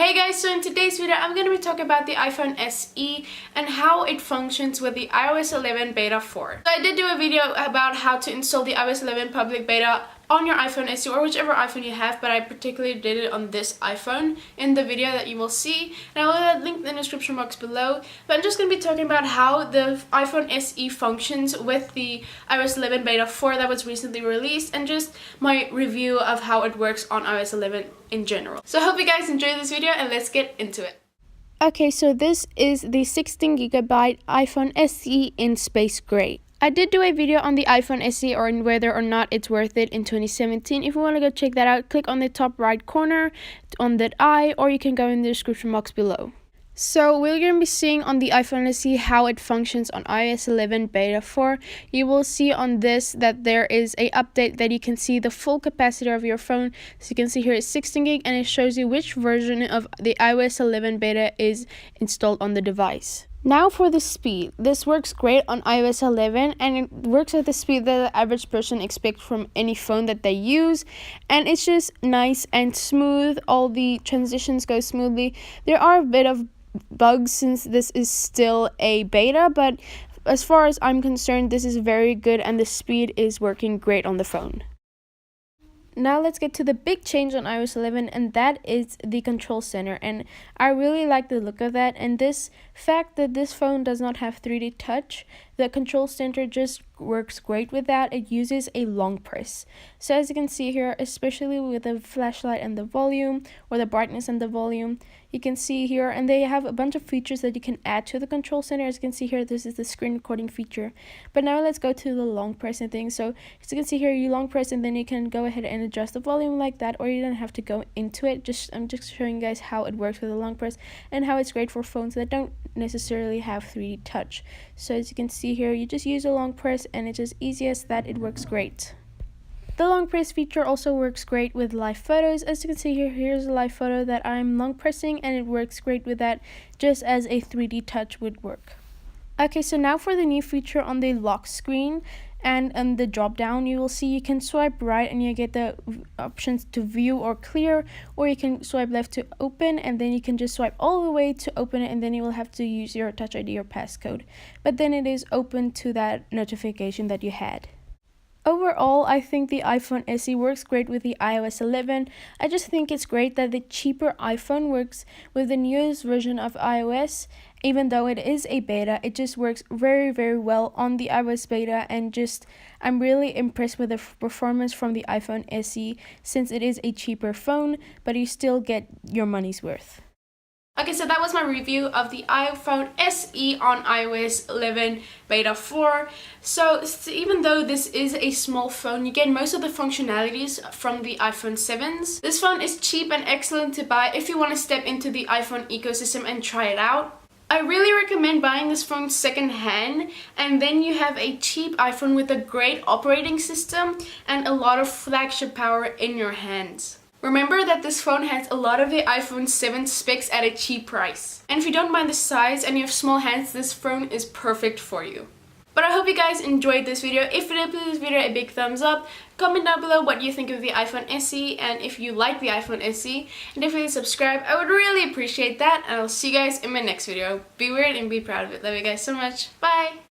Hey guys, so in today's video I'm going to be talking about the iPhone SE and how it functions with the iOS 11 Beta 4. So I did do a video about how to install the iOS 11 public beta on your iPhone SE or whichever iPhone you have, but I particularly did it on this iPhone in the video that you will see, and I will have linked in the description box below. But I'm just going to be talking about how the iPhone SE functions with the iOS 11 Beta 4 that was recently released, and just my review of how it works on iOS 11 in general. So I hope you guys enjoyed this video and let's get into it. Okay, so this is the 16GB iPhone SE in Space Gray. I did do a video on the iPhone SE or on whether or not it's worth it in 2017. If you want to go check that out, click on the top right corner on that eye, or you can go in the description box below. So we're going to be seeing on the iPhone SE how it functions on iOS 11 Beta 4. You will see on this that there is a update that you can see the full capacity of your phone. So you can see here it's 16 gig and it shows you which version of the iOS 11 Beta is installed on the device. Now for the speed. This works great on iOS 11 and it works at the speed that the average person expects from any phone that they use, and it's just nice and smooth. All the transitions go smoothly. There are a bit of bugs since this is still a beta, but as far as I'm concerned, this is very good and the speed is working great on the phone. Now let's get to the big change on iOS 11, and that is the control center, and I really like the look of that, and this fact that this phone does not have 3D touch. The control center just works great with that. It uses a long press. So as you can see here, especially with the flashlight and the volume, or the brightness and the volume, you can see here, and they have a bunch of features that you can add to the control center. As you can see here, this is the screen recording feature. But now let's go to the long press and things. So as you can see here, you long press and then you can go ahead and adjust the volume like that, or you don't have to go into it. I'm just showing you guys how it works with the long press and how it's great for phones that don't necessarily have 3D touch. So as you can see here, you just use a long press and it's as easy as that. It works great. The long press feature also works great with live photos. As you can see here, here's a live photo that I'm long pressing and it works great with that, just as a 3D touch would work. Okay, so now for the new feature on the lock screen and on the drop down, you will see you can swipe right and you get the options to view or clear, or you can swipe left to open, and then you can just swipe all the way to open it, and then you will have to use your Touch ID or passcode. But then it is open to that notification that you had. Overall, I think the iPhone SE works great with the iOS 11. I just think it's great that the cheaper iPhone works with the newest version of iOS. Even though it is a beta, it just works very, very well on the iOS beta, and I'm really impressed with the performance from the iPhone SE since it is a cheaper phone, but you still get your money's worth. Okay, so that was my review of the iPhone SE on iOS 11 Beta 4. So even though this is a small phone, you get most of the functionalities from the iPhone 7s. This phone is cheap and excellent to buy if you want to step into the iPhone ecosystem and try it out. I really recommend buying this phone second-hand, and then you have a cheap iPhone with a great operating system and a lot of flagship power in your hands. Remember that this phone has a lot of the iPhone 7 specs at a cheap price. And if you don't mind the size and you have small hands, this phone is perfect for you. But I hope you guys enjoyed this video. If you did, please give this video a big thumbs up. Comment down below what you think of the iPhone SE, and if you like the iPhone SE, and definitely subscribe. I would really appreciate that, and I'll see you guys in my next video. Be weird and be proud of it. Love you guys so much. Bye!